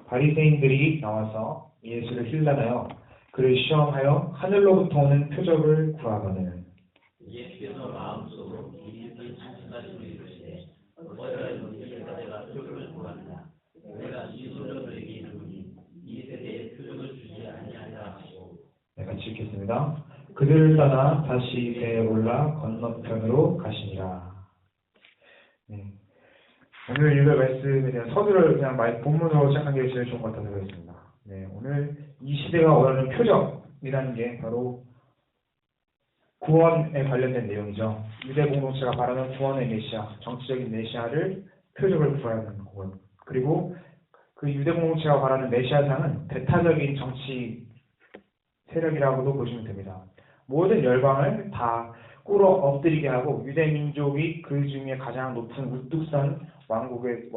바리새인들이 나와서 예수를 힐난하여 그를 시험하여 하늘로부터 오는 표적을 구하거늘. 예수께서 마음속으로 이르기 하신다시로 이르시되 너희가 너희에게 내가 표적을 구한다. 내가 이 소년들에게 이르니 이 세대에 표적을 주지 아니하리라 하시고. 네, 같이 읽겠습니다. 그들을 떠나 다시 배에 올라 건너편으로 가시니라. 네. 오늘 읽을 말씀에 대한 서두를 그냥 본문으로 시작한 게 제일 좋은 것 같다고 생각했습니다. 네, 오늘 이 시대가 원하는 표적이라는 게 바로 구원에 관련된 내용이죠. 유대 공동체가 바라는 구원의 메시아, 정치적인 메시아를 표적을 구해야 하는 구원. 그리고 그 유대 공동체가 바라는 메시아상은 배타적인 정치 세력이라고도 보시면 됩니다. 모든 열방을 다 꿇어 엎드리게 하고 유대 민족이 그 중에 가장 높은 우뚝선 왕국의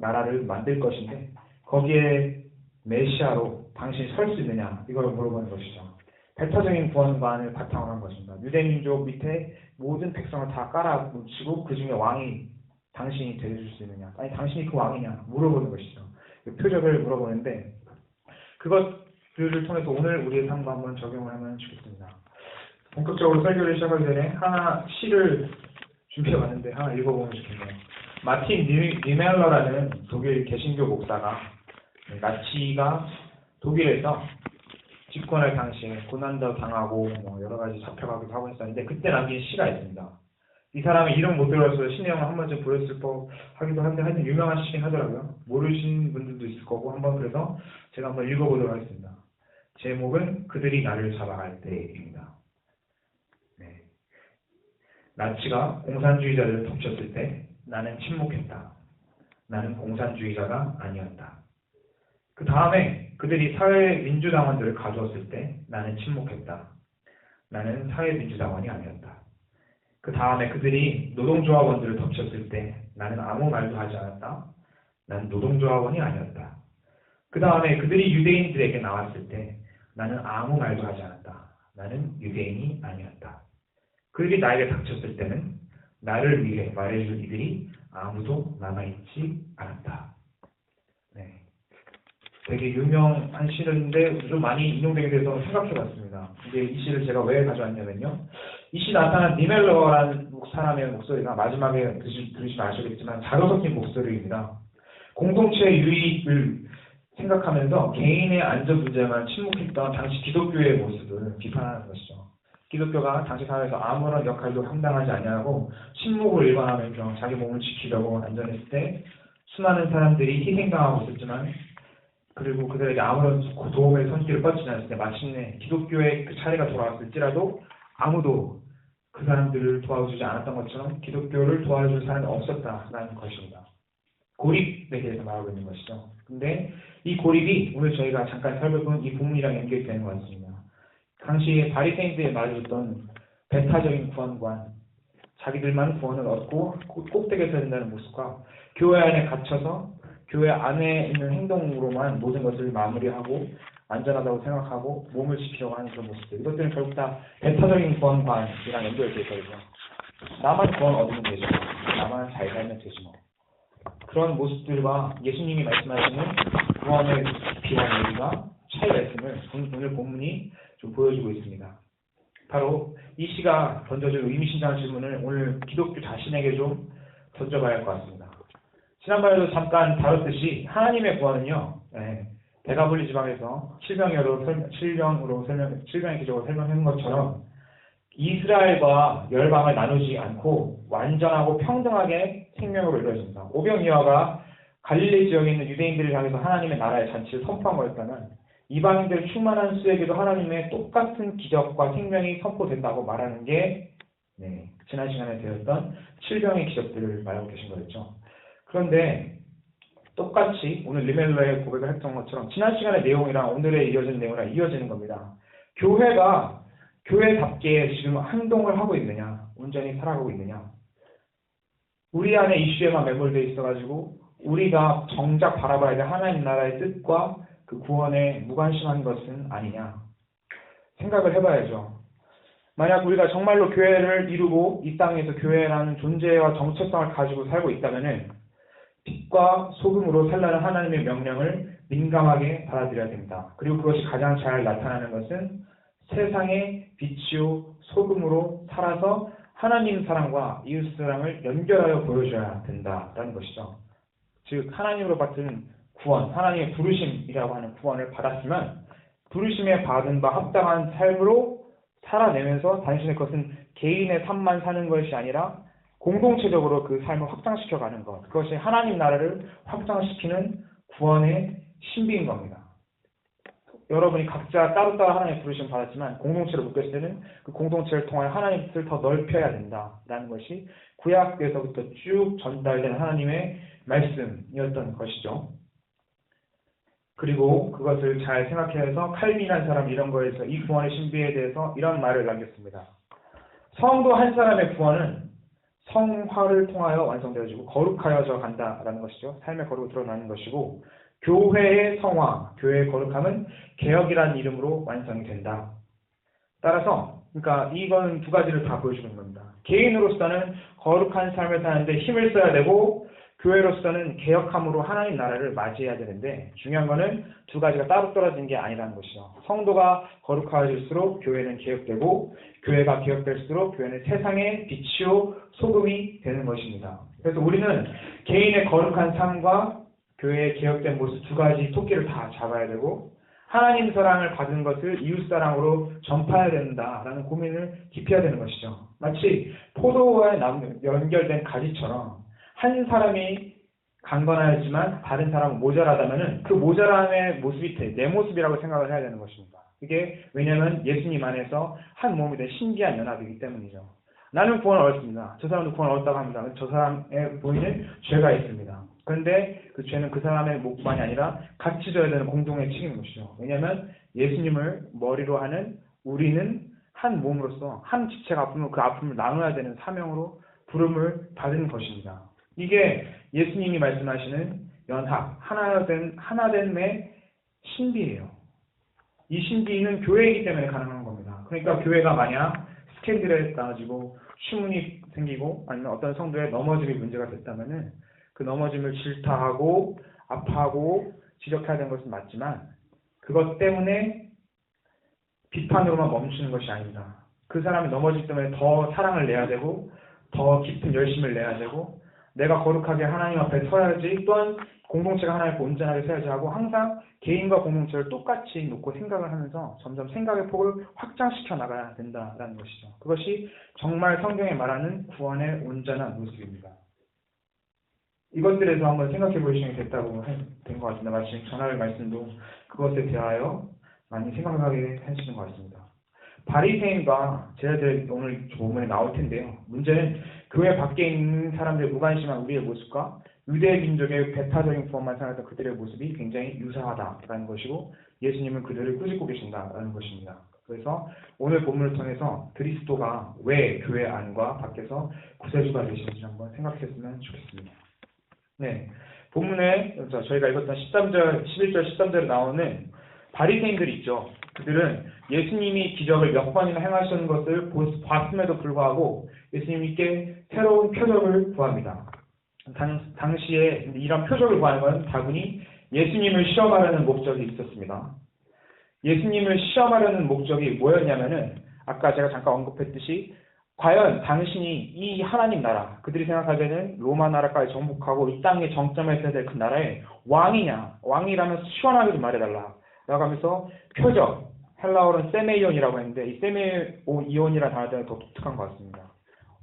나라를 만들 것인데 거기에 메시아로 당신이 설 수 있느냐 이걸 물어보는 것이죠. 배타적인 구원관을 바탕으로 한 것입니다. 유대 민족 밑에 모든 백성을 다 깔아붙이고 그 중에 왕이 당신이 되어줄 수 있느냐, 아니 당신이 그 왕이냐 물어보는 것이죠. 그 표적을 물어보는데 그것들을 통해서 오늘 우리의 삶과 한번 적용을 하면 좋겠습니다. 본격적으로 설교를 시작하기 전에 하나 시를 준비해봤는데 하나 읽어보면 좋겠네요. 마틴 니멜러라는 독일 개신교 목사가 나치가 독일에서 집권할 당시에 고난도 당하고 여러 가지 잡혀가기도 하고 했었는데 그때 남긴 시가 있습니다. 이 사람의 이름 못 들어서 시 내용을 한 번쯤 보였을 법 하기도 한데 하여튼 유명한 시긴 하더라고요. 모르시는 분들도 있을 거고 한번 그래서 제가 한번 읽어보도록 하겠습니다. 제목은 그들이 나를 잡아갈 때입니다. 네. 나치가 공산주의자들을 덮쳤을 때 나는 침묵했다. 나는 공산주의자가 아니었다. 그 다음에 그들이 사회민주당원들을 가두었을 때 나는 침묵했다. 나는 사회민주당원이 아니었다. 그 다음에 그들이 노동조합원들을 덮쳤을 때 나는 아무 말도 하지 않았다. 나는 노동조합원이 아니었다. 그 다음에 그들이 유대인들에게 나왔을 때 나는 아무 말도 하지 않았다. 나는 유대인이 아니었다. 그들이 나에게 닥쳤을 때는 나를 위해 말해줄 이들이 아무도 남아있지 않았다. 네. 되게 유명한 시인데 좀 많이 인용되게 돼서 생각해봤습니다. 근데 이 시를 제가 왜 가져왔냐면요. 이 시 나타난 니멜러라는 사람의 목소리가 마지막에 들으시면 아시겠지만 자로 섞인 목소리입니다. 공동체의 유익을 생각하면서 개인의 안전 문제만 침묵했던 당시 기독교의 모습을 비판하는 것이죠. 기독교가 당시 사회에서 아무런 역할도 감당하지 아니하고 침묵을 일관하면서 자기 몸을 지키려고 안전했을 때 수많은 사람들이 희생당하고 있었지만 그리고 그들에게 아무런 도움의 손길을 뻗치지 않았을 때 마침내 기독교의 그 차례가 돌아왔을지라도 아무도 그 사람들을 도와주지 않았던 것처럼 기독교를 도와줄 사람이 없었다라는 것입니다. 고립에 대해서 말하고 있는 것이죠. 근데 이 고립이 오늘 저희가 잠깐 살펴본 이 부분이랑 연결이 되는 것 같습니다. 당시에 바리새인들이 말해줬던 배타적인 구원관, 자기들만 구원을 얻고 꼭대기에 서야 된다는 모습과 교회 안에 갇혀서 교회 안에 있는 행동으로만 모든 것을 마무리하고 안전하다고 생각하고 몸을 지키려고 하는 그런 모습들, 이것들은 결국 다 배타적인 구원관이랑 연결되어 있거든요. 나만 구원 얻으면 되죠. 나만 잘 살면 되지 뭐. 그런 모습들과 예수님이 말씀하시는 구원의 깊이와 얘기가 차이가 있음을 오늘 본문이 좀 보여주고 있습니다. 바로 이 시가 던져줄 의미심장한 질문을 오늘 기독교 자신에게 좀 던져봐야 할 것 같습니다. 지난번에도 잠깐 다뤘듯이 하나님의 구원은요, 대가볼리 지방에서 칠병의 기적으로 설명한 것처럼 이스라엘과 열방을 나누지 않고 완전하고 평등하게 생명으로 이루어집니다. 오병이어가 갈릴리 지역에 있는 유대인들을 향해서 하나님의 나라의 잔치를 선포한 거였다면 이방인들 충만한 수에게도 하나님의 똑같은 기적과 생명이 선포된다고 말하는 게 지난 시간에 되었던 칠병의 기적들을 말하고 계신 거였죠. 그런데 똑같이 오늘 리멜러의 고백을 했던 것처럼 지난 시간의 내용이랑 오늘의 이어진 내용이랑 이어지는 겁니다. 교회가 교회답게 지금 행동을 하고 있느냐, 온전히 살아가고 있느냐, 우리 안에 이슈에만 매몰되어 있어가지고 우리가 정작 바라봐야 될 하나님 나라의 뜻과 그 구원에 무관심한 것은 아니냐 생각을 해봐야죠. 만약 우리가 정말로 교회를 이루고 이 땅에서 교회라는 존재와 정체성을 가지고 살고 있다면은 빛과 소금으로 살라는 하나님의 명령을 민감하게 받아들여야 됩니다. 그리고 그것이 가장 잘 나타나는 것은 세상의 빛이요 소금으로 살아서 하나님 사랑과 이웃 사랑을 연결하여 보여줘야 된다라는 것이죠. 즉 하나님으로 받은 구원, 하나님의 부르심이라고 하는 구원을 받았지만 부르심에 받은 바 합당한 삶으로 살아내면서 당신의 것은 개인의 삶만 사는 것이 아니라 공동체적으로 그 삶을 확장시켜가는 것, 그것이 하나님 나라를 확장시키는 구원의 신비인 겁니다. 여러분이 각자 따로따로 하나님의 부르심을 받았지만 공동체로 묶였을 때는 그 공동체를 통하여 하나님의 뜻을 더 넓혀야 된다라는 것이 구약에서부터 쭉 전달된 하나님의 말씀이었던 것이죠. 그리고 그것을 잘 생각해서 칼빈이라는 사람 이런 거에서 이 구원의 신비에 대해서 이런 말을 남겼습니다. 성도 한 사람의 구원은 성화를 통하여 완성되어지고 거룩하여져 간다라는 것이죠. 삶의 거룩으로 드러나는 것이고 교회의 성화, 교회의 거룩함은 개혁이라는 이름으로 완성이 된다. 따라서 그러니까 이건 두 가지를 다 보여주는 겁니다. 개인으로서는 거룩한 삶을 사는데 힘을 써야 되고 교회로서는 개혁함으로 하나님 나라를 맞이해야 되는데 중요한 거는 두 가지가 따로 떨어진 게 아니라는 것이죠. 성도가 거룩해질수록 교회는 개혁되고 교회가 개혁될수록 교회는 세상의 빛이요 소금이 되는 것입니다. 그래서 우리는 개인의 거룩한 삶과 교회의 개혁된 모습 두 가지 토끼를 다 잡아야 되고 하나님 사랑을 받은 것을 이웃 사랑으로 전파해야 된다라는 고민을 깊이 해야 되는 것이죠. 마치 포도와에 연결된 가지처럼 한 사람이 강건하였지만 다른 사람은 모자라다면은 그 모자람의 모습이 내 모습이라고 생각을 해야 되는 것입니다. 이게 왜냐하면 예수님 안에서 한 몸이 된 신기한 연합이기 때문이죠. 나는 구원을 얻었습니다. 저 사람도 구원을 얻었다고 합니다. 저 사람의 보이는 죄가 있습니다. 그런데 그 죄는 그 사람의 목만이 아니라 같이 져야 되는 공동의 책임인 것이죠. 왜냐하면 예수님을 머리로 하는 우리는 한 몸으로서 한 지체가 아프면 그 아픔을 나눠야 되는 사명으로 부름을 받은 것입니다. 이게 예수님이 말씀하시는 연합, 하나됨의 신비예요. 이 신비는 교회이기 때문에 가능한 겁니다. 그러니까 교회가 만약 스캔들에 가지고 추문이 생기고 아니면 어떤 성도의 넘어짐이 문제가 됐다면은 그 넘어짐을 질타하고 아파하고 지적해야 되는 것은 맞지만 그것 때문에 비판으로만 멈추는 것이 아닙니다. 그 사람이 넘어지기 때문에 더 사랑을 내야 되고 더 깊은 열심을 내야 되고 내가 거룩하게 하나님 앞에 서야지 또한 공동체가 하나님 앞에 온전하게 서야지 하고 항상 개인과 공동체를 똑같이 놓고 생각을 하면서 점점 생각의 폭을 확장시켜 나가야 된다는 것이죠. 그것이 정말 성경에 말하는 구원의 온전한 모습입니다. 이것들에서 한번 생각해 보시면 됐다고 된 것 같습니다. 마치 전할 말씀도 그것에 대하여 많이 생각하게 해주시는 것 같습니다. 바리새인과 제자들 오늘 본문에 나올 텐데요. 문제는 교회 밖에 있는 사람들의 무관심한 우리의 모습과 유대 민족의 배타적인 구원만 생각했던 그들의 모습이 굉장히 유사하다라는 것이고 예수님은 그들을 꾸짖고 계신다라는 것입니다. 그래서 오늘 본문을 통해서 그리스도가 왜 교회 안과 밖에서 구세주가 되시는지 한번 생각했으면 좋겠습니다. 네, 본문에 저희가 읽었던 13절, 11절, 13절에 나오는 바리새인들이 있죠. 그들은 예수님이 기적을 몇 번이나 행하시는 것을 봤음에도 불구하고 예수님께 새로운 표적을 구합니다. 당시에 이런 표적을 구하는 건 다분히 예수님을 시험하려는 목적이 있었습니다. 예수님을 시험하려는 목적이 뭐였냐면은 아까 제가 잠깐 언급했듯이 과연 당신이 이 하나님 나라, 그들이 생각하기에는 로마 나라까지 정복하고 이 땅에 정점에 있어야 될 그 나라의 왕이냐, 왕이라면 시원하게 좀 말해달라 라고 하면서 표적, 헬라어로는 세메이온이라고 했는데 이 세메이온이라는 단어 때문에 더 독특한 것 같습니다.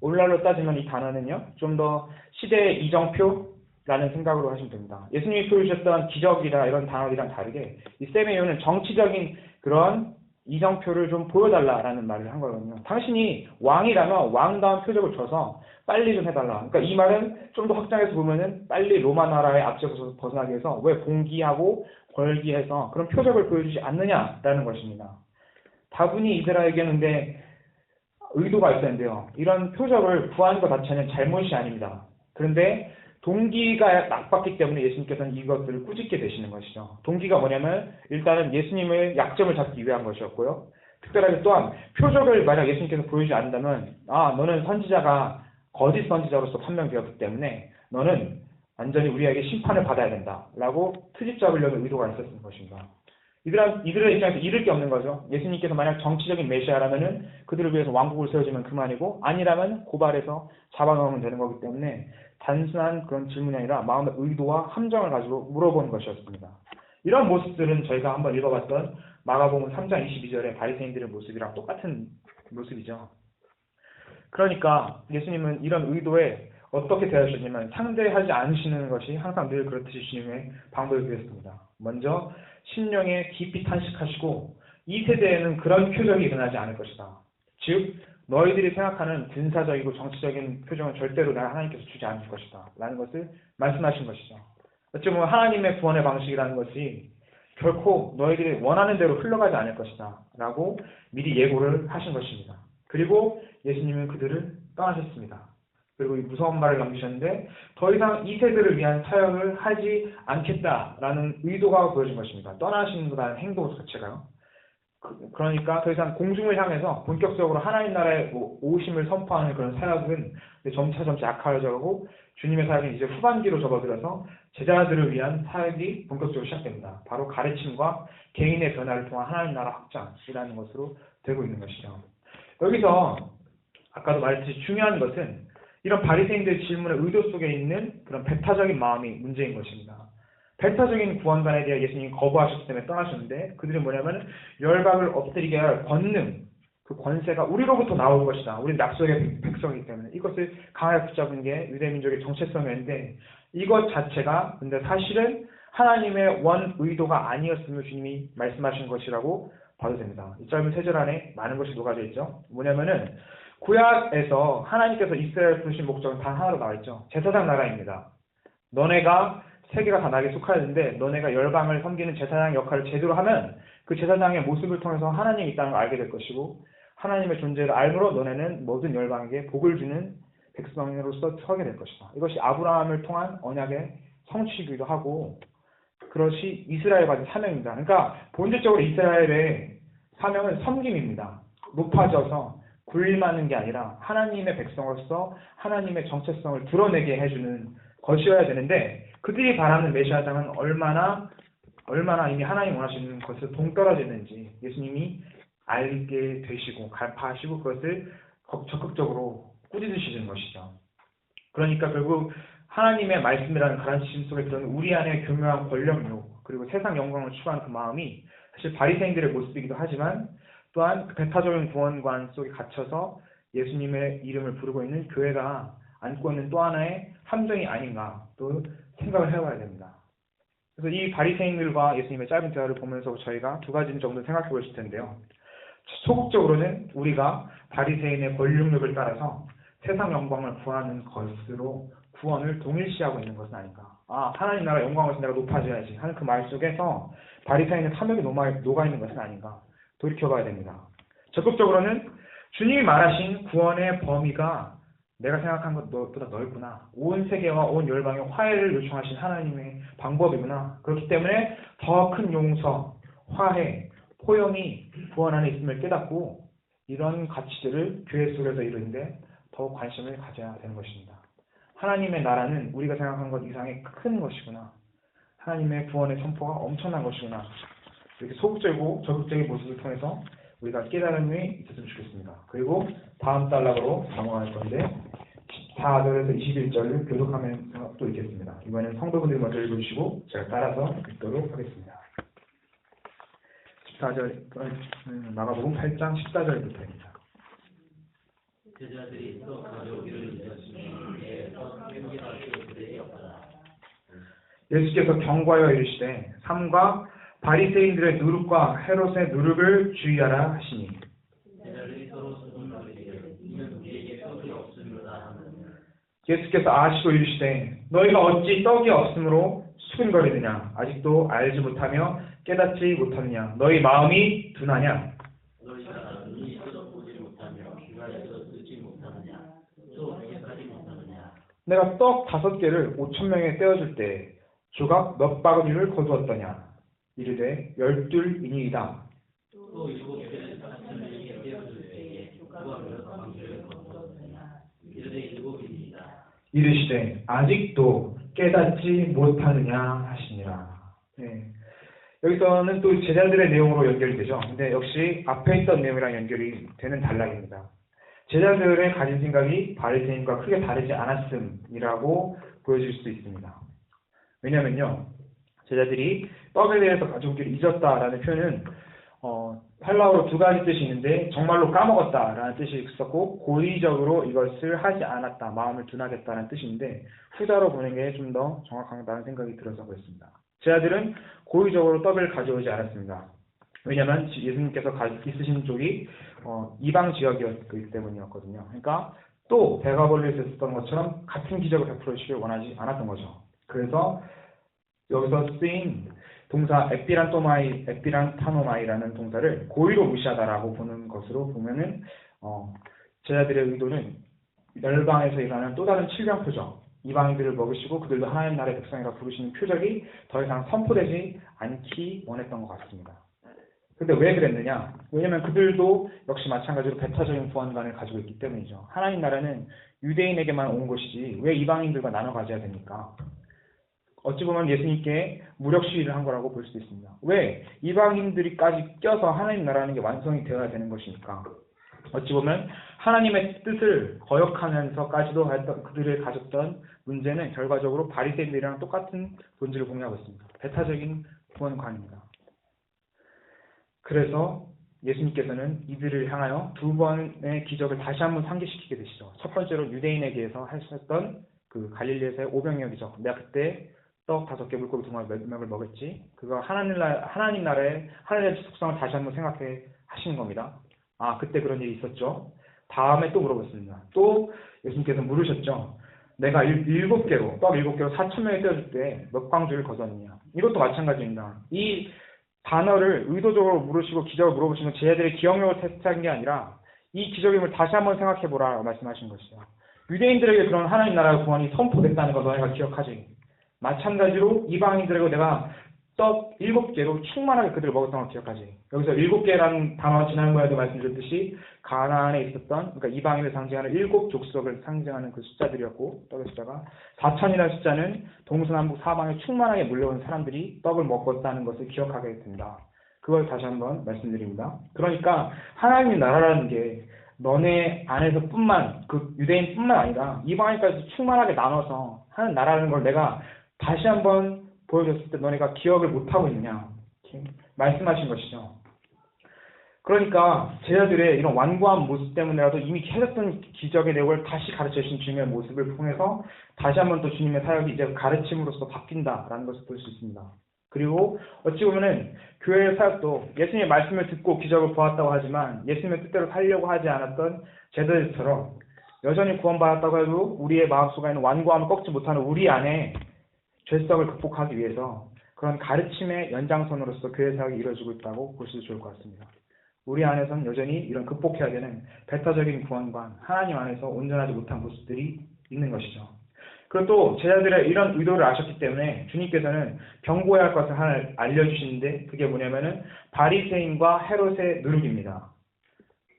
오늘날로 따지면 이 단어는요 좀 더 시대의 이정표라는 생각으로 하시면 됩니다. 예수님이 보여주셨던 기적이나 이런 단어들이랑 다르게 이 세메이온은 정치적인 그런 이정표를 좀 보여달라라는 말을 한 거거든요. 당신이 왕이라면 왕다운 표적을 줘서 빨리 좀 해달라. 그러니까 이 말은 좀 더 확장해서 보면은 빨리 로마 나라의 압제에서 벗어나기 위해서 왜 봉기하고 벌기해서 그런 표적을 보여주지 않느냐라는 것입니다. 다분히 이스라엘에게는 의도가 있었는데요. 이런 표적을 구하는 것 자체는 잘못이 아닙니다. 그런데 동기가 나빴기 때문에 예수님께서는 이것들을 꾸짖게 되시는 것이죠. 동기가 뭐냐면 일단은 예수님의 약점을 잡기 위한 것이었고요. 특별하게 또한 표적을 만약 예수님께서 보여주지 않는다면 너는 선지자가 거짓 선지자로서 판명되었기 때문에 너는 완전히 우리에게 심판을 받아야 된다라고 트집 잡으려는 의도가 있었던 것입니다. 이들의 입장에서 잃을 게 없는 거죠. 예수님께서 만약 정치적인 메시아라면은 그들을 위해서 왕국을 세워주면 그만이고 아니라면 고발해서 잡아넣으면 되는 거기 때문에 단순한 그런 질문이 아니라 마음의 의도와 함정을 가지고 물어보는 것이었습니다. 이런 모습들은 저희가 한번 읽어봤던 마가복음 3장 22절의 바리새인들의 모습이랑 똑같은 모습이죠. 그러니까 예수님은 이런 의도에 어떻게 대하셨냐면 상대하지 않으시는 것이 항상 늘 그렇듯이 주님의 방법이 되었습니다. 먼저 심령에 깊이 탄식하시고 이 세대에는 그런 표적이 일어나지 않을 것이다. 즉 너희들이 생각하는 군사적이고 정치적인 표정은 절대로 내가 하나님께서 주지 않을 것이다 라는 것을 말씀하신 것이죠. 어찌 보면 하나님의 구원의 방식이라는 것이 결코 너희들이 원하는 대로 흘러가지 않을 것이다 라고 미리 예고를 하신 것입니다. 그리고 예수님은 그들을 떠나셨습니다. 그리고 이 무서운 말을 남기셨는데 더 이상 이 세대를 위한 사역을 하지 않겠다라는 의도가 보여진 것입니다. 떠나신다는 행동 자체가요. 그러니까 더 이상 공중을 향해서 본격적으로 하나님 나라의 오심을 선포하는 그런 사역은 점차 약화져가고 주님의 사역은 이제 후반기로 접어들어서 제자들을 위한 사역이 본격적으로 시작됩니다. 바로 가르침과 개인의 변화를 통한 하나님 나라 확장이라는 것으로 되고 있는 것이죠. 여기서 아까도 말했듯이 중요한 것은 이런 바리새인들의 질문의 의도 속에 있는 그런 배타적인 마음이 문제인 것입니다. 배타적인 구원관에 대해 예수님이 거부하셨기 때문에 떠나셨는데 그들이 뭐냐면 열방을 엎드리게 할 권능, 그 권세가 우리로부터 나올 것이다. 우리는 약속의 백성이기 때문에 이것을 강하게 붙잡은 게 유대민족의 정체성이었는데 이것 자체가 근데 사실은 하나님의 원 의도가 아니었음을 주님이 말씀하신 것이라고 봐도 됩니다. 이 짧은 세 절 안에 많은 것이 녹아져 있죠. 뭐냐면은 구약에서 하나님께서 이스라엘 부르신 목적은 단 하나로 나와 있죠. 제사장 나라입니다. 너네가 세계가 다 나에게 속하였는데 너네가 열방을 섬기는 제사장 역할을 제대로 하면 그 제사장의 모습을 통해서 하나님이 있다는 걸 알게 될 것이고 하나님의 존재를 알므로 너네는 모든 열방에게 복을 주는 백성으로서 서게 될 것이다. 이것이 아브라함을 통한 언약의 성취이기도 하고 그것이 이스라엘 받은 사명입니다. 그러니까 본질적으로 이스라엘의 사명은 섬김입니다. 높아져서 군림하는 게 아니라 하나님의 백성으로서 하나님의 정체성을 드러내게 해주는 것이어야 되는데 그들이 바라는 메시아장은 얼마나 이미 하나님 원하시는 것을 동떨어져 있는지 예수님이 알게 되시고 간파하시고 그것을 적극적으로 꾸짖으시는 것이죠. 그러니까 결국 하나님의 말씀이라는 가르침 속에 들어있는 우리 안에 교묘한 권력욕 그리고 세상 영광을 추구하는 그 마음이 사실 바리새인들의 모습이기도 하지만 또한 그 배타적인 구원관 속에 갇혀서 예수님의 이름을 부르고 있는 교회가 안고 있는 또 하나의 함정이 아닌가 또 생각을 해봐야 됩니다. 그래서 이 바리새인들과 예수님의 짧은 대화를 보면서 저희가 두 가지 정도 생각해 보실 텐데요. 소극적으로는 우리가 바리새인의 권력력을 따라서 세상 영광을 구하는 것으로 구원을 동일시하고 있는 것은 아닌가. 하나님 나라 영광을 내가 높아져야지 하는 그 말 속에서 바리새인의 탐욕이 녹아있는 것은 아닌가. 돌이켜봐야 됩니다. 적극적으로는 주님이 말하신 구원의 범위가 내가 생각한 것보다 넓구나. 온 세계와 온 열방의 화해를 요청하신 하나님의 방법이구나. 그렇기 때문에 더 큰 용서, 화해, 포용이 구원 안에 있음을 깨닫고 이런 가치들을 교회 속에서 이루는데 더 관심을 가져야 되는 것입니다. 하나님의 나라는 우리가 생각한 것 이상의 큰 것이구나. 하나님의 구원의 선포가 엄청난 것이구나. 이렇게 소극적이고 적극적인 모습을 통해서 우리가 깨달음이 있었으면 좋겠습니다. 그리고 다음 단락으로 넘어갈 건데 14절에서 21절을 교독하면서 또 읽겠습니다. 이번에는 성도분들이 먼저 읽어주시고 제가 따라서 읽도록 하겠습니다. 14절 마가복음 8장 14절부터입니다. 제자들이 또 가져오기를 잊었으니 이에서 회개할 그들이 없더라. 예수께서 경고하여 이르시되 삼가 바리새인들의 누룩과 헤롯의 누룩을 주의하라 하시니 제자들이 서로 수군거리기를 이는 우리에게 떡이 없음이로다 하느니 예수께서 아시고 이르시되 너희가 어찌 떡이 없으므로 수군거리느냐 아직도 알지 못하며 깨닫지 못하느냐 너희 마음이 둔하냐 너희가 눈이 있어도 보지 못하며 귀가 있어도 듣지 못하느냐 또 회개하지 못하느냐 내가 떡 5개를 5,000명에 떼어줄 때 조각 몇 바구니를 거두었더냐 이르되 12인이다. 또 7개를 4,000명에게 떼어줄 때에 조각과 몇 바구니를 거두었느냐 이르되 7인이다. 이르시되 아직도 깨닫지 못하느냐 하시니라. 네. 여기서는 또 제자들의 내용으로 연결이 되죠. 근데 역시 앞에 있던 내용이랑 연결이 되는 단락입니다. 제자들의 가진 생각이 바리새인과 크게 다르지 않았음이라고 보여질 수 있습니다. 왜냐면요, 제자들이 떡에 대해서 가족끼리 잊었다라는 표현은 헬라어로 두 가지 뜻이 있는데 정말로 까먹었다라는 뜻이 있었고 고의적으로 이것을 하지 않았다, 마음을 둔하겠다는 뜻인데 후자로 보는 게 좀 더 정확하다는 생각이 들어서 그렇습니다. 제자들은 고의적으로 떡을 가져오지 않았습니다. 왜냐하면 예수님께서 있으신 쪽이 이방 지역이었기 때문이었거든요. 그러니까 또 배가 걸려 있었던 것처럼 같은 기적을 베풀어 주시길 원하지 않았던 거죠. 그래서 여기서 쓰인 동사 에피란타노마이라는 동사를 고의로 무시하다라고 보는 것으로 보면은 제자들의 의도는 열방에서 일어나는 또 다른 칠병 표적, 이방인들을 먹으시고 그들도 하나님 나라의 백성이라 부르시는 표적이 더 이상 선포되지 않기 원했던 것 같습니다. 근데 왜 그랬느냐? 왜냐면 그들도 역시 마찬가지로 배타적인 구원관을 가지고 있기 때문이죠. 하나님 나라는 유대인에게만 온 것이지 왜 이방인들과 나눠 가져야 됩니까? 어찌 보면 예수님께 무력 시위를 한 거라고 볼 수 있습니다. 왜? 이방인들이까지 껴서 하나님 나라는 게 완성이 되어야 되는 것이니까. 어찌 보면 하나님의 뜻을 거역하면서까지도 했던 그들을 가졌던 문제는 결과적으로 바리새인들이랑 똑같은 본질을 공유하고 있습니다. 배타적인 구원관입니다. 그래서 예수님께서는 이들을 향하여 두 번의 기적을 다시 한번 상기시키게 되시죠. 첫 번째로 유대인에게서 하셨던 그 갈릴리에서의 오병이어 기적. 내가 그때 떡 5개 물고기 2마리 몇 명을 먹었지. 그거 하나님 나라의 하늘의 속성을 다시 한번 생각해 하시는 겁니다. 아, 그때 그런 일이 있었죠. 다음에 또 물어봤습니다. 또 예수님께서 물으셨죠. 내가 7개로 떡 7개로 4,000명이 떼어줄 때 몇 광주를 거뒀느냐. 이것도 마찬가지입니다. 이 단어를 의도적으로 물으시고 기적을 물어보시면 제자들의 기억력을 테스트한 게 아니라 이 기적임을 다시 한번 생각해보라고 말씀하신 것이죠. 유대인들에게 그런 하나님 나라의 구원이 선포됐다는 걸 너희가 기억하지. 마찬가지로 이방인들에게 내가 떡 7개로 충만하게 그들을 먹었던 걸 기억하지. 여기서 7개라는 단어 지난번에도 말씀드렸듯이 가나안에 있었던 그러니까 이방인을 상징하는 7족속을 상징하는 그 숫자들이었고 떡의 숫자가 4,000이라는 숫자는 동서남북 사방에 충만하게 몰려온 사람들이 떡을 먹었다는 것을 기억하게 됩니다. 그걸 다시 한번 말씀드립니다. 그러니까 하나님의 나라라는 게 너네 안에서뿐만 그 유대인뿐만 아니라 이방인까지 충만하게 나눠서 하는 나라라는 걸 내가 다시 한번 보여줬을 때 너네가 기억을 못하고 있냐 말씀하신 것이죠. 그러니까 제자들의 이런 완고한 모습 때문에라도 이미 해줬던 기적의 내용을 다시 가르쳐 주신 주님의 모습을 통해서 다시 한번 또 주님의 사역이 이제 가르침으로써 바뀐다라는 것을 볼 수 있습니다. 그리고 어찌 보면은 교회의 사역도 예수님의 말씀을 듣고 기적을 보았다고 하지만 예수님의 뜻대로 살려고 하지 않았던 제자들처럼 여전히 구원받았다고 해도 우리의 마음속에 있는 완고함을 꺾지 못하는 우리 안에 죄성을 극복하기 위해서 그런 가르침의 연장선으로서 교회 사역이 이루어지고 있다고 볼 수도 좋을 것 같습니다. 우리 안에서는 여전히 이런 극복해야 되는 배타적인 구원과 하나님 안에서 온전하지 못한 모습들이 있는 것이죠. 그리고 또 제자들의 이런 의도를 아셨기 때문에 주님께서는 경고해야 할 것을 하나 알려주시는데 그게 뭐냐면은 바리새인과 헤롯의 누룩입니다.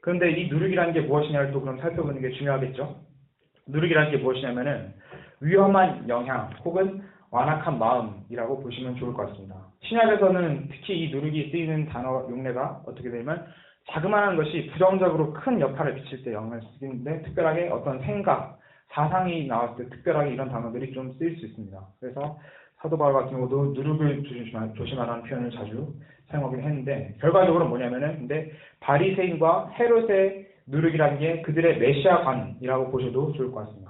그런데 이 누룩이라는 게 무엇이냐를 또 그럼 살펴보는 게 중요하겠죠. 누룩이라는 게 무엇이냐면은 위험한 영향 혹은 완악한 마음이라고 보시면 좋을 것 같습니다. 신약에서는 특히 이 누룩이 쓰이는 단어 용례가 어떻게 되면 자그마한 것이 부정적으로 큰 역할을 미칠 때 영향을 쓰는데 특별하게 어떤 생각, 사상이 나왔을 때 특별하게 이런 단어들이 좀 쓰일 수 있습니다. 그래서 사도 바울 같은 경우도 누룩을 조심하라는 표현을 자주 사용하긴 했는데 결과적으로 뭐냐면은 근데 바리새인과 헤롯의 누룩이라는 게 그들의 메시아관이라고 보셔도 좋을 것 같습니다.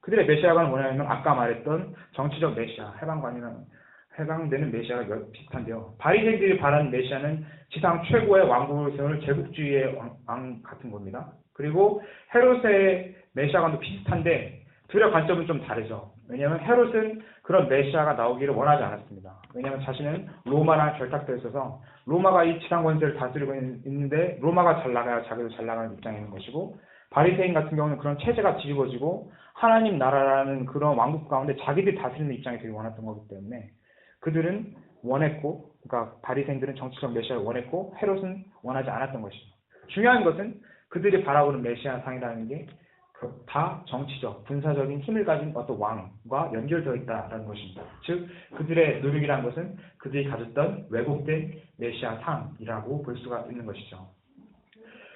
그들의 메시아관은 뭐냐면 아까 말했던 정치적 메시아, 해방되는 메시아가 비슷한데요. 바리새인들이 바라는 메시아는 지상 최고의 왕국을 세울 제국주의의 왕 같은 겁니다. 그리고 헤롯의 메시아관도 비슷한데 둘의 관점은 좀 다르죠. 왜냐하면 헤롯은 그런 메시아가 나오기를 원하지 않았습니다. 왜냐하면 자신은 로마랑 결탁되어 있어서 로마가 이 지상 권세를 다스리고 있는데 로마가 잘 나가야 자기도 잘 나가는 입장에 있는 것이고 바리새인 같은 경우는 그런 체제가 뒤집어지고 하나님 나라라는 그런 왕국 가운데 자기들이 다스리는 입장이 되게 원했던 거기 때문에 그들은 원했고 그러니까 바리새인들은 정치적 메시아를 원했고 헤롯은 원하지 않았던 것이죠. 중요한 것은 그들이 바라보는 메시아 상이라는 게 다 정치적, 군사적인 힘을 가진 어떤 왕과 연결되어 있다라는 것입니다. 즉 그들의 노력이라는 것은 그들이 가졌던 왜곡된 메시아 상이라고 볼 수가 있는 것이죠.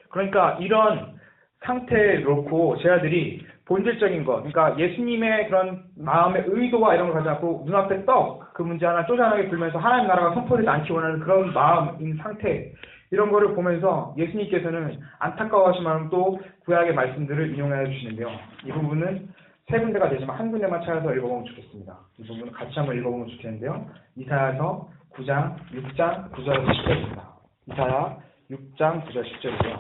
그러니까 이런 상태에 놓고 제자들이 본질적인 것, 그러니까 예수님의 그런 마음의 의도와 이런 걸 가지지 않고 눈앞에 떡, 그 문제 하나 쪼잔하게 불면서 하나님 나라가 선포되지 않기 원하는 그런 마음인 상태, 이런 거를 보면서 예수님께서는 안타까워하신 마음 또 구약의 말씀들을 인용해 주시는데요. 이 부분은 세 군데가 되지만 한 군데만 찾아서 읽어보면 좋겠습니다. 이 부분은 같이 한번 읽어보면 좋겠는데요. 이사야서 9장, 6장, 9절, 10절입니다. 이사야 6장, 9절, 10절이고요.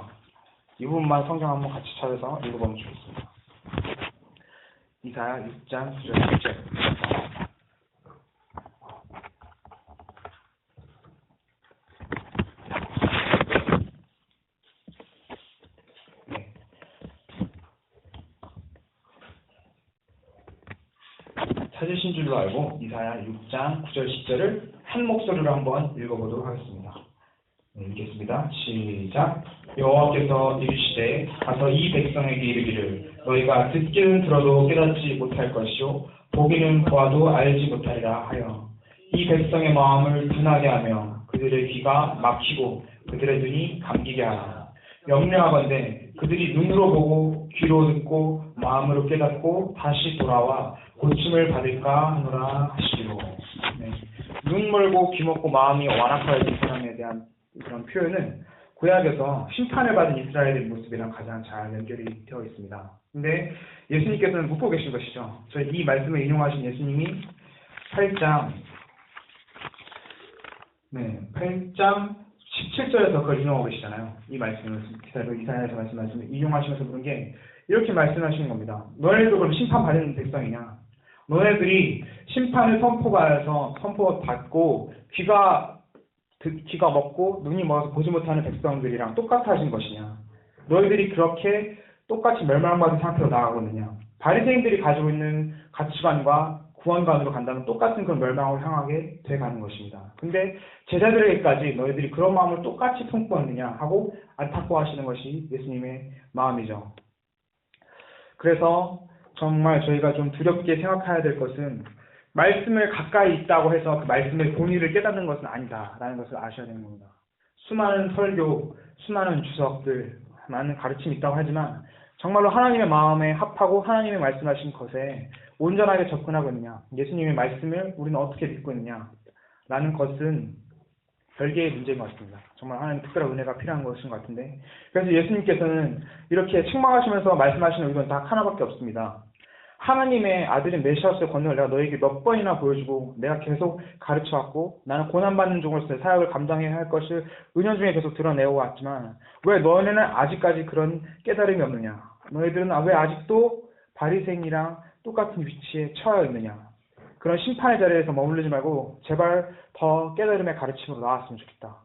이 부분만 성경 한번 같이 찾아서 읽어보면 좋겠습니다. 이사야 6장 9절 10절. 네. 찾으신 줄로 알고 이사야 6장 9절 10절을 한 목소리로 한번 읽어보도록 하겠습니다. 네, 읽겠습니다. 시작. 여호와께서 이르시되 가서 이 백성에게 이르기를 너희가 듣기는 들어도 깨닫지 못할 것이요 보기는 보아도 알지 못하리라 하여 이 백성의 마음을 둔하게 하며 그들의 귀가 막히고 그들의 눈이 감기게 하라. 염려하건대 그들이 눈으로 보고 귀로 듣고 마음으로 깨닫고 다시 돌아와 고침을 받을까 하노라 하시기로. 네. 눈 멀고 귀 먹고 마음이 완악하여진 사람에 대한 그런 표현은 구약에서 심판을 받은 이스라엘의 모습이랑 가장 잘 연결이 되어 있습니다. 근데 예수님께서는 묻고 계신 것이죠. 저희 이 말씀을 인용하신 예수님이 8장 17절에서 그걸 인용하고 계시잖아요. 이 말씀을 이사야에서 말씀을 인용하시면서 부른 게 이렇게 말씀하시는 겁니다. 너네들도 그럼 심판받은 백성이냐? 너네들이 심판을 선포받고 귀가 먹고 눈이 멀어서 보지 못하는 백성들이랑 똑같아진 것이냐? 너희들이 그렇게 똑같이 멸망받은 상태로 나아가고 있느냐? 바리새인들이 가지고 있는 가치관과 구원관으로 간다면 똑같은 그런 멸망을 향하게 돼가는 것입니다. 근데 제자들에게까지 너희들이 그런 마음을 똑같이 품고 있느냐 하고 안타까워하시는 것이 예수님의 마음이죠. 그래서 정말 저희가 좀 두렵게 생각해야 될 것은 말씀을 가까이 있다고 해서 그 말씀의 본의를 깨닫는 것은 아니다라는 것을 아셔야 되는 겁니다. 수많은 설교, 수많은 주석들, 많은 가르침이 있다고 하지만 정말로 하나님의 마음에 합하고 하나님의 말씀하신 것에 온전하게 접근하고 있느냐, 예수님의 말씀을 우리는 어떻게 믿고 있느냐라는 것은 별개의 문제인 것 같습니다. 정말 하나님 특별한 은혜가 필요한 것인 것 같은데, 그래서 예수님께서는 이렇게 책망하시면서 말씀하시는 의도는 딱 하나밖에 없습니다. 하나님의 아들인 메시아스의 권능을 내가 너에게 몇 번이나 보여주고 내가 계속 가르쳐왔고 나는 고난받는 종으로서의 사역을 감당해야 할 것을 은연중에 계속 드러내어 왔지만 왜 너네는 아직까지 그런 깨달음이 없느냐? 너희들은 왜 아직도 바리새인이랑 똑같은 위치에 처해 있느냐? 그런 심판의 자리에서 머무르지 말고 제발 더 깨달음의 가르침으로 나왔으면 좋겠다.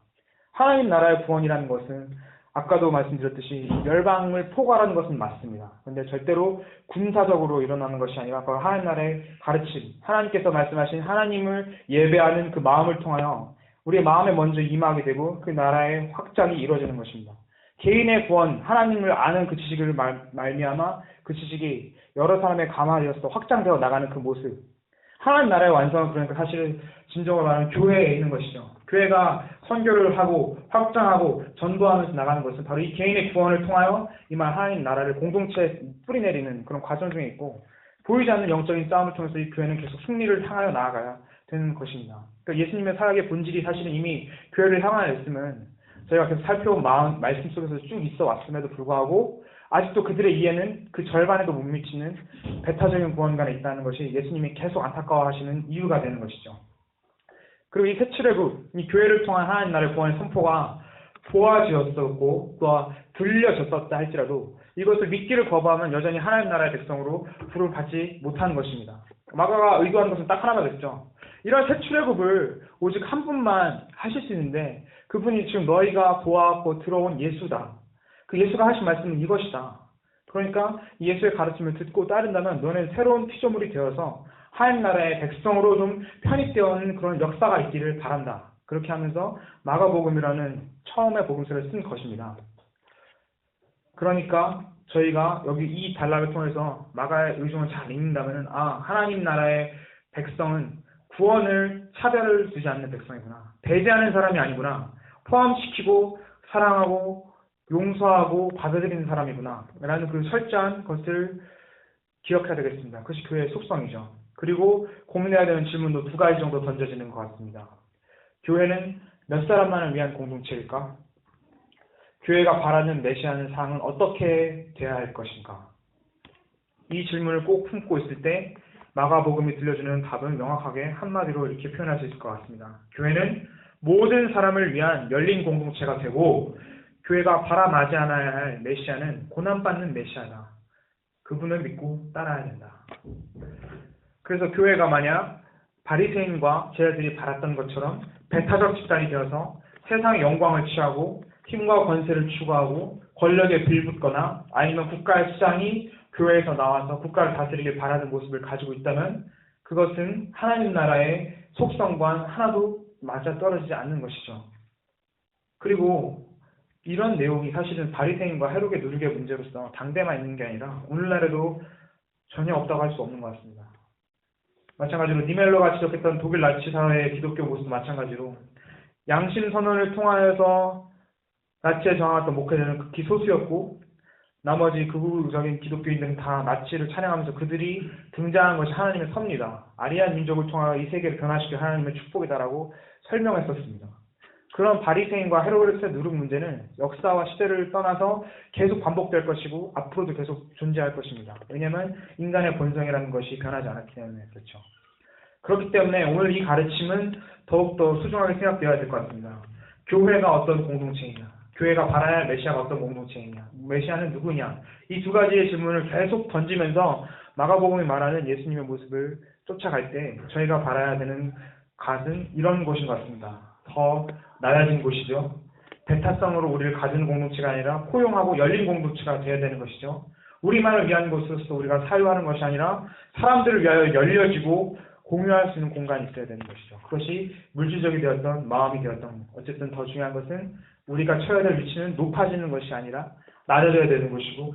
하나님 나라의 구원이라는 것은 아까도 말씀드렸듯이 열방을 포괄하는 것은 맞습니다. 그런데 절대로 군사적으로 일어나는 것이 아니라 하나님 나라의 가르침, 하나님께서 말씀하신 하나님을 예배하는 그 마음을 통하여 우리의 마음에 먼저 임하게 되고 그 나라의 확장이 이루어지는 것입니다. 개인의 구원, 하나님을 아는 그 지식을 말미암아 그 지식이 여러 사람의 감화되어서 확장되어 나가는 그 모습, 하나님 나라의 완성은 그러니까 사실은 진정으로 말하면 교회에 있는 것이죠. 교회가 선교를 하고 확장하고 전도하면서 나가는 것은 바로 이 개인의 구원을 통하여 이만 하나님 나라를 공동체에 뿌리내리는 그런 과정 중에 있고, 보이지 않는 영적인 싸움을 통해서 이 교회는 계속 승리를 향하여 나아가야 되는 것입니다. 그러니까 예수님의 사역의 본질이 사실은 이미 교회를 향하여 있으면 저희가 계속 살펴온 말씀 속에서 쭉 있어 왔음에도 불구하고 아직도 그들의 이해는 그 절반에도 못 미치는 배타적인 구원관에 있다는 것이 예수님이 계속 안타까워하시는 이유가 되는 것이죠. 그리고 이 새 출애굽, 이 교회를 통한 하나님 나라의 구원의 선포가 보아지었었고 또 들려졌었다 할지라도 이것을 믿기를 거부하면 여전히 하나님 나라의 백성으로 부름을 받지 못하는 것입니다. 마가가 의도한 것은 딱 하나겠죠. 이런 새 출애굽을 오직 한 분만 하실 수 있는데 그분이 지금 너희가 보았고 들어온 예수다. 그 예수가 하신 말씀은 이것이다. 그러니까 예수의 가르침을 듣고 따른다면 너는 새로운 피조물이 되어서 하나님 나라의 백성으로 좀 편입되어 있는 그런 역사가 있기를 바란다. 그렇게 하면서 마가복음이라는 처음의 복음서를 쓴 것입니다. 그러니까 저희가 여기 이 단락을 통해서 마가의 의중을 잘 읽는다면은, 하나님 나라의 백성은 구원을 차별을 두지 않는 백성이구나. 배제하는 사람이 아니구나. 포함시키고 사랑하고 용서하고 받아들이는 사람이구나. 라는 그 철저한 것을 기억해야 되겠습니다. 그것이 교회의 속성이죠. 그리고 고민해야 되는 질문도 두 가지 정도 던져지는 것 같습니다. 교회는 몇 사람만을 위한 공동체일까? 교회가 바라는 메시아는 상은 어떻게 돼야 할 것인가? 이 질문을 꼭 품고 있을 때 마가복음이 들려주는 답은 명확하게 한마디로 이렇게 표현할 수 있을 것 같습니다. 교회는 모든 사람을 위한 열린 공동체가 되고, 교회가 바라맞이하여야 할 메시아는 고난받는 메시아다. 그분을 믿고 따라야 된다. 그래서 교회가 만약 바리새인과 제자들이 바랐던 것처럼 배타적 집단이 되어서 세상의 영광을 취하고 힘과 권세를 추구하고 권력에 빌붙거나 아니면 국가의 수장이 교회에서 나와서 국가를 다스리길 바라는 모습을 가지고 있다면, 그것은 하나님 나라의 속성과 하나도 맞아떨어지지 않는 것이죠. 그리고 이런 내용이 사실은 바리새인과 헤롯의 누룩의 문제로서 당대만 있는 게 아니라 오늘날에도 전혀 없다고 할 수 없는 것 같습니다. 마찬가지로 니멜로가 지적했던 독일 나치 사회의 기독교 모습도 마찬가지로 양심 선언을 통하여서 나치에 저항했던 목회자는 극히 소수였고, 나머지 극우적인 기독교인들은 다 나치를 찬양하면서 그들이 등장한 것이 하나님의 섭니다. 아리안 민족을 통하여 이 세계를 변화시킬 하나님의 축복이다라고 설명했었습니다. 그런 바리새인과 헤로데스의 누룩 문제는 역사와 시대를 떠나서 계속 반복될 것이고 앞으로도 계속 존재할 것입니다. 왜냐하면 인간의 본성이라는 것이 변하지 않았기 때문에 그렇죠. 그렇기 때문에 오늘 이 가르침은 더욱더 소중하게 생각되어야 될 것 같습니다. 교회가 어떤 공동체이냐, 교회가 바라야 할 메시아가 어떤 공동체이냐, 메시아는 누구냐, 이 두 가지의 질문을 계속 던지면서 마가복음이 말하는 예수님의 모습을 쫓아갈 때 저희가 바라야 되는 것은 이런 곳인 것 같습니다. 더 낮아진 곳이죠. 배타성으로 우리를 가진 공동체가 아니라 포용하고 열린 공동체가 되어야 되는 것이죠. 우리만을 위한 곳으로서 우리가 사유하는 것이 아니라 사람들을 위하여 열려지고 공유할 수 있는 공간이 있어야 되는 것이죠. 그것이 물질적이 되었던 마음이 되었던, 어쨌든 더 중요한 것은 우리가 쳐야 될 위치는 높아지는 것이 아니라 낮아져야 되는 것이고,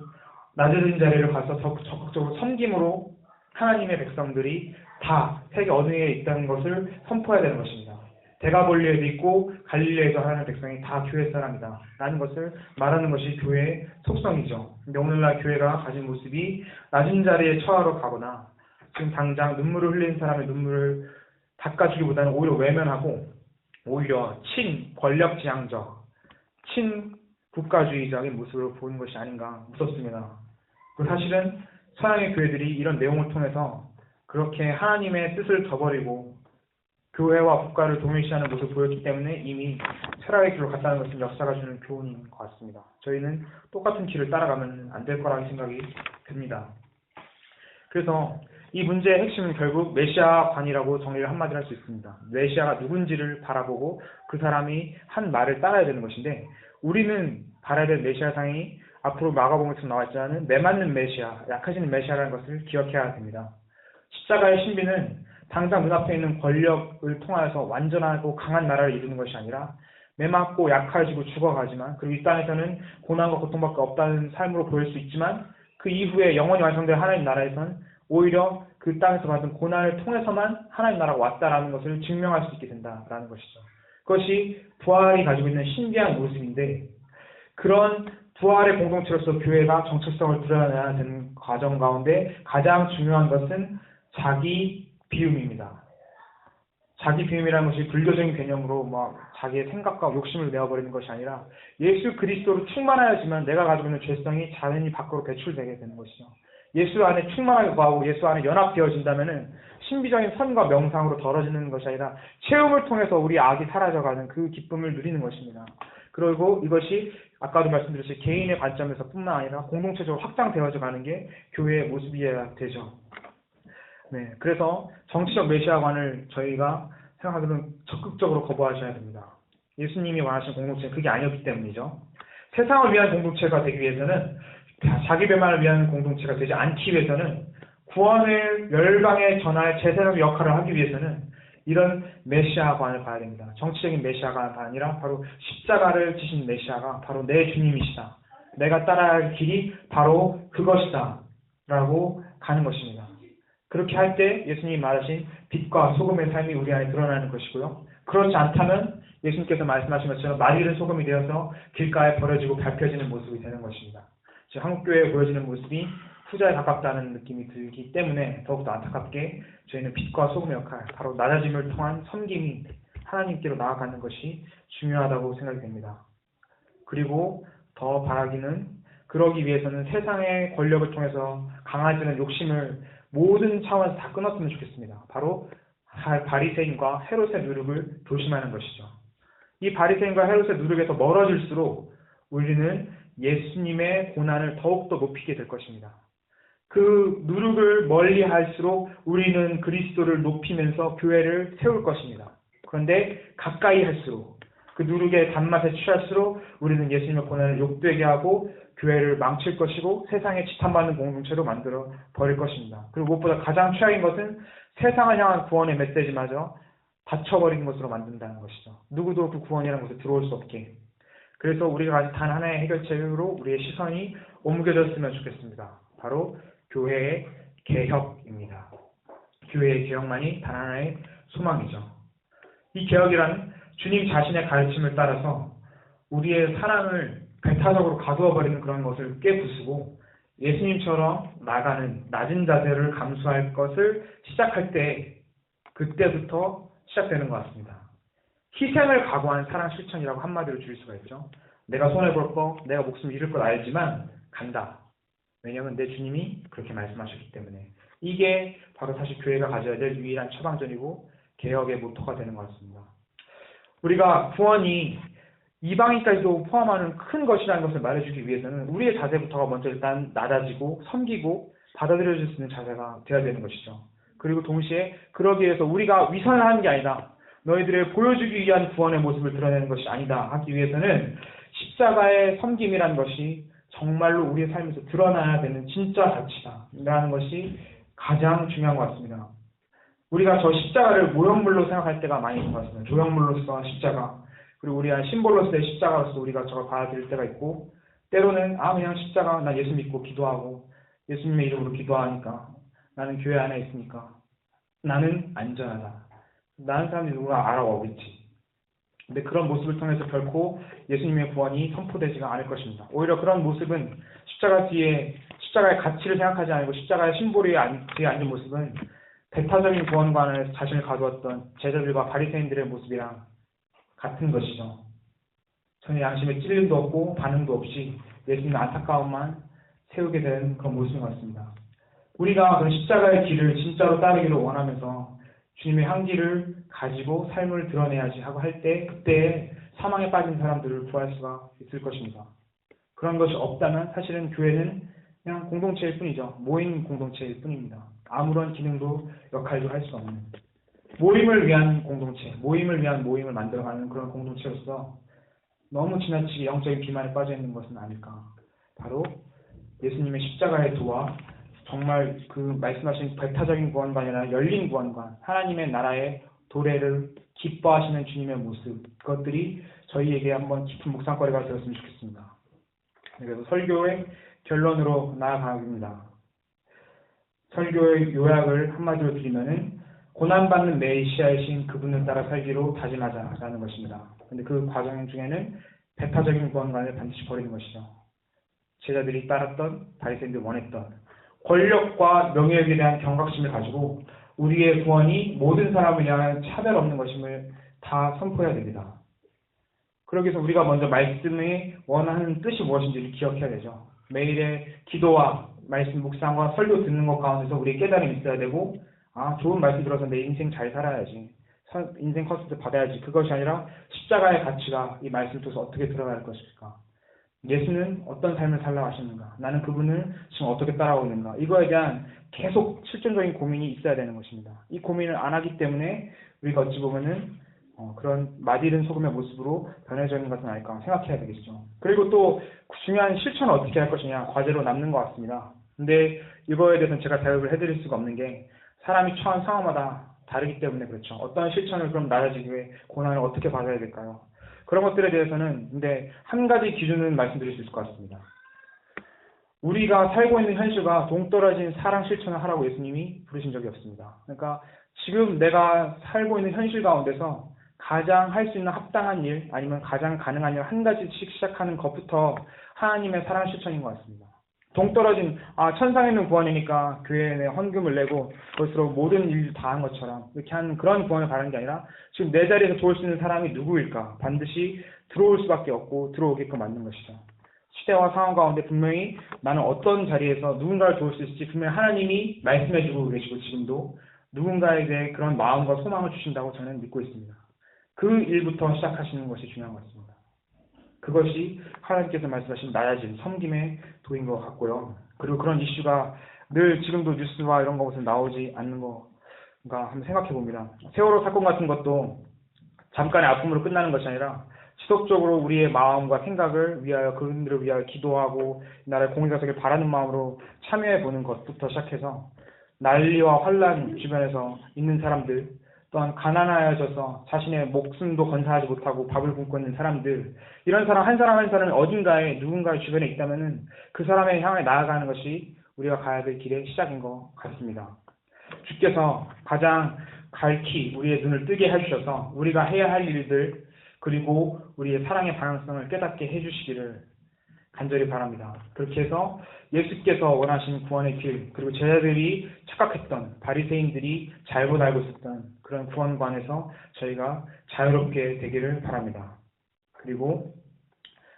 낮아진 자리를 가서 적극적으로 섬김으로 하나님의 백성들이 다 세계 어느 에 있다는 것을 선포해야 되는 것입니다. 데가볼리에도 있고 갈릴리에도 하나님의 백성이 다 교회 사람이다 라는 것을 말하는 것이 교회의 속성이죠. 근데 오늘날 교회가 가진 모습이 낮은 자리에 처하러 가거나 지금 당장 눈물을 흘리는 사람의 눈물을 닦아주기보다는 오히려 외면하고 오히려 친권력지향적, 친국가주의적인 모습으로 보이는 것이 아닌가 무섭습니다. 그리고 사실은 서양의 교회들이 이런 내용을 통해서 그렇게 하나님의 뜻을 저버리고 교회와 국가를 동일시하는 모습을 보였기 때문에 이미 철학의 길로 갔다는 것은 역사가 주는 교훈인 것 같습니다. 저희는 똑같은 길을 따라가면 안 될 거라는 생각이 듭니다. 그래서 이 문제의 핵심은 결국 메시아관이라고 정리를 한마디로 할 수 있습니다. 메시아가 누군지를 바라보고 그 사람이 한 말을 따라야 되는 것인데, 우리는 바라야 될 메시아상이 앞으로 마가복음에서 나왔지만 매맞는 메시아, 약하신 메시아라는 것을 기억해야 됩니다. 십자가의 신비는 당장 눈앞에 있는 권력을 통하여서 완전하고 강한 나라를 이루는 것이 아니라 매맞고 약해지고 죽어가지만, 그리고 이 땅에서는 고난과 고통밖에 없다는 삶으로 보일 수 있지만 그 이후에 영원히 완성될 하나님 나라에서는 오히려 그 땅에서 받은 고난을 통해서만 하나님 나라가 왔다라는 것을 증명할 수 있게 된다라는 것이죠. 그것이 부활이 가지고 있는 신비한 모습인데, 그런 부활의 공동체로서 교회가 정체성을 드러내야 되는 과정 가운데 가장 중요한 것은 자기 비움입니다. 자기 비움이라는 것이 불교적인 개념으로 막 자기의 생각과 욕심을 내어버리는 것이 아니라 예수 그리스도로 충만하여지만 내가 가지고 있는 죄성이 자연히 밖으로 배출되게 되는 것이죠. 예수 안에 충만하게 구하고 예수 안에 연합되어진다면은 신비적인 선과 명상으로 덜어지는 것이 아니라 체험을 통해서 우리 악이 사라져가는 그 기쁨을 누리는 것입니다. 그리고 이것이 아까도 말씀드렸듯이 개인의 관점에서 뿐만 아니라 공동체적으로 확장되어져 가는 게 교회의 모습이어야 되죠. 네, 그래서 정치적 메시아관을 저희가 생각하기로는 적극적으로 거부하셔야 됩니다. 예수님이 원하시는 공동체는 그게 아니었기 때문이죠. 세상을 위한 공동체가 되기 위해서는, 자기 배만을 위한 공동체가 되지 않기 위해서는, 구원을 열방에 전할 제사장의 역할을 하기 위해서는 이런 메시아관을 봐야 됩니다. 정치적인 메시아가 아니라 바로 십자가를 지신 메시아가 바로 내 주님이시다 내가 따라야 할 길이 바로 그것이다 라고 가는 것입니다. 그렇게 할 때 예수님이 말하신 빛과 소금의 삶이 우리 안에 드러나는 것이고요. 그렇지 않다면 예수님께서 말씀하신 것처럼 낯익은 소금이 되어서 길가에 버려지고 밟혀지는 모습이 되는 것입니다. 즉 한국교회에 보여지는 모습이 후자에 가깝다는 느낌이 들기 때문에 더욱더 안타깝게 저희는 빛과 소금의 역할, 바로 낮아짐을 통한 섬김이 하나님께로 나아가는 것이 중요하다고 생각이 됩니다. 그리고 더 바라기는 그러기 위해서는 세상의 권력을 통해서 강화지는 욕심을 모든 차원에서 다 끊었으면 좋겠습니다. 바로 바리새인과 헤롯의 누룩을 조심하는 것이죠. 이 바리새인과 헤롯의 누룩에서 멀어질수록 우리는 예수님의 고난을 더욱더 높이게 될 것입니다. 그 누룩을 멀리 할수록 우리는 그리스도를 높이면서 교회를 세울 것입니다. 그런데 가까이 할수록 그 누룩의 단맛에 취할수록 우리는 예수님의 고난을 욕되게 하고 교회를 망칠 것이고 세상에 지탄받는 공동체로 만들어 버릴 것입니다. 그리고 무엇보다 가장 최악인 것은 세상을 향한 구원의 메시지마저 닫혀버리는 것으로 만든다는 것이죠. 누구도 그 구원이라는 곳에 들어올 수 없게. 그래서 우리가 가진 단 하나의 해결책으로 우리의 시선이 옮겨졌으면 좋겠습니다. 바로 교회의 개혁입니다. 교회의 개혁만이 단 하나의 소망이죠. 이 개혁이란 주님 자신의 가르침을 따라서 우리의 사랑을 배타적으로 가두어 버리는 그런 것을 깨부수고 예수님처럼 나가는 낮은 자세를 감수할 것을 시작할 때 그때부터 시작되는 것 같습니다. 희생을 각오한 사랑 실천이라고 한마디로 줄일 수가 있죠. 내가 손해볼 거, 내가 목숨 잃을 걸 알지만 간다. 왜냐하면 내 주님이 그렇게 말씀하셨기 때문에. 이게 바로 사실 교회가 가져야 될 유일한 처방전이고 개혁의 모토가 되는 것 같습니다. 우리가 구원이 이방인까지도 포함하는 큰 것이라는 것을 말해주기 위해서는 우리의 자세부터가 먼저 일단 낮아지고 섬기고 받아들여질 수 있는 자세가 되어야 되는 것이죠. 그리고 동시에 그러기 위해서 우리가 위선을 하는 게 아니다. 너희들의 보여주기 위한 구원의 모습을 드러내는 것이 아니다 하기 위해서는 십자가의 섬김이라는 것이 정말로 우리의 삶에서 드러나야 되는 진짜 가치다라는 것이 가장 중요한 것 같습니다. 우리가 저 십자가를 모형물로 생각할 때가 많이 있는 것 같습니다. 조형물로서 십자가, 그리고 우리가 심볼로서의 십자가로서 우리가 저걸 받아들일 때가 있고, 때로는 그냥 십자가, 나 예수 믿고 기도하고 예수님의 이름으로 기도하니까, 나는 교회 안에 있으니까 나는 안전하다. 나는 사람들이 누가 알아오겠지. 근데 그런 모습을 통해서 결코 예수님의 구원이 선포되지가 않을 것입니다. 오히려 그런 모습은 십자가 뒤에 십자가의 가치를 생각하지 않고 십자가의 심볼이 뒤에 앉은 모습은 배타적인 구원관을 자신을 가두었던 제자들과 바리새인들의 모습이랑 같은 것이죠. 전혀 양심에 찔림도 없고 반응도 없이 예수님의 안타까움만 세우게 된 그런 모습인 것 같습니다. 우리가 그런 십자가의 길을 진짜로 따르기를 원하면서 주님의 향기를 가지고 삶을 드러내야지 하고 할 때 그때 사망에 빠진 사람들을 구할 수가 있을 것입니다. 그런 것이 없다면 사실은 교회는 그냥 공동체일 뿐이죠. 모임 공동체일 뿐입니다. 아무런 기능도 역할도 할 수 없는 모임을 위한 공동체, 모임을 위한 모임을 만들어가는 그런 공동체로서 너무 지나치게 영적인 비만에 빠져있는 것은 아닐까. 바로 예수님의 십자가의 도와 정말 그 말씀하신 배타적인 구원관이 아니라 열린 구원관, 하나님의 나라의 도래를 기뻐하시는 주님의 모습, 그것들이 저희에게 한번 깊은 묵상거리가 되었으면 좋겠습니다. 그래서 설교의 결론으로 나아가겠습니다. 설교의 요약을 한마디로 드리면은 고난받는 메시아이신 그분을 따라 살기로 다짐하자라는 것입니다. 그런데 그 과정 중에는 배타적인 구원관을 반드시 버리는 것이죠. 제자들이 따랐던, 바리새인들이 원했던 권력과 명예에 대한 경각심을 가지고 우리의 구원이 모든 사람을 향한 차별 없는 것임을 다 선포해야 됩니다. 그러기 위해서 우리가 먼저 말씀이 원하는 뜻이 무엇인지를 기억해야 되죠. 매일의 기도와 말씀 묵상과 설교 듣는 것 가운데서 우리의 깨달음이 있어야 되고, 좋은 말씀 들어서 내 인생 잘 살아야지, 인생 컷을 받아야지, 그것이 아니라 십자가의 가치가 이 말씀 통해서 어떻게 드러날 것일까, 예수는 어떤 삶을 살라고 하시는가, 나는 그분을 지금 어떻게 따라오고 있는가, 이거에 대한 계속 실존적인 고민이 있어야 되는 것입니다. 이 고민을 안 하기 때문에 우리가 어찌 보면은 그런 맛있는 소금의 모습으로 변해져 있는 것은 아닐까 생각해야 되겠죠. 그리고 또 중요한 실천을 어떻게 할 것이냐, 과제로 남는 것 같습니다. 근데 이거에 대해서는 제가 대답을 해드릴 수가 없는 게 사람이 처한 상황마다 다르기 때문에 그렇죠. 어떤 실천을 그럼 나아지기 위해 고난을 어떻게 받아야 될까요? 그런 것들에 대해서는 근데 한 가지 기준은 말씀드릴 수 있을 것 같습니다. 우리가 살고 있는 현실과 동떨어진 사랑 실천을 하라고 예수님이 부르신 적이 없습니다. 그러니까 지금 내가 살고 있는 현실 가운데서 가장 할 수 있는 합당한 일 아니면 가장 가능한 일 한 가지씩 시작하는 것부터 하나님의 사랑 실천인 것 같습니다. 동떨어진 천상에 있는 구원이니까 교회에 헌금을 내고 그것으로 모든 일 다 한 것처럼 이렇게 하는 그런 구원을 바라는 게 아니라 지금 내 자리에서 도울 수 있는 사람이 누구일까? 반드시 들어올 수밖에 없고 들어오게끔 만든 것이죠. 시대와 상황 가운데 분명히 나는 어떤 자리에서 누군가를 도울 수 있을지 분명히 하나님이 말씀해주고 계시고 지금도 누군가에 대해 그런 마음과 소망을 주신다고 저는 믿고 있습니다. 그 일부터 시작하시는 것이 중요한 것 같습니다. 그것이 하나님께서 말씀하신 나아짐, 섬김의 도인 것 같고요. 그리고 그런 이슈가 늘 지금도 뉴스와 이런 것에서 나오지 않는 건가 한번 생각해 봅니다. 세월호 사건 같은 것도 잠깐의 아픔으로 끝나는 것이 아니라 지속적으로 우리의 마음과 생각을 위하여 그분들을 위하여 기도하고 나라의 공의가 되길 바라는 마음으로 참여해 보는 것부터 시작해서 난리와 환란 주변에서 있는 사람들, 또한 가난하여져서 자신의 목숨도 건사하지 못하고 밥을 굶고 있는 사람들, 이런 사람 한 사람 한 사람이 어딘가에 누군가의 주변에 있다면은 그 사람의 향해 나아가는 것이 우리가 가야 될 길의 시작인 것 같습니다. 주께서 가장 밝히 우리의 눈을 뜨게 해주셔서 우리가 해야 할 일들 그리고 우리의 사랑의 방향성을 깨닫게 해주시기를 간절히 바랍니다. 그렇게 해서 예수께서 원하시는 구원의 길 그리고 제자들이 착각했던 바리새인들이 잘못 알고 있었던 그런 구원관에서 저희가 자유롭게 되기를 바랍니다. 그리고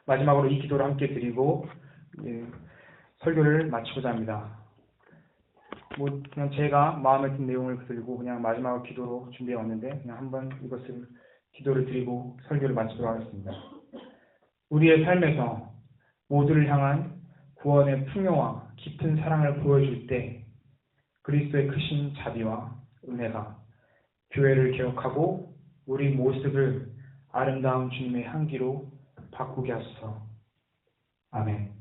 마지막으로 이 기도를 함께 드리고 설교를 마치고자 합니다. 그냥 제가 마음에 든 내용을 들고 그냥 마지막 기도로 준비해 왔는데 그냥 한번 이것을 기도를 드리고 설교를 마치도록 하겠습니다. 우리의 삶에서 모두를 향한 구원의 풍요와 깊은 사랑을 보여줄 때 그리스도의 크신 자비와 은혜가 교회를 개혁하고 우리 모습을 아름다운 주님의 향기로 바꾸게 하소서. 아멘.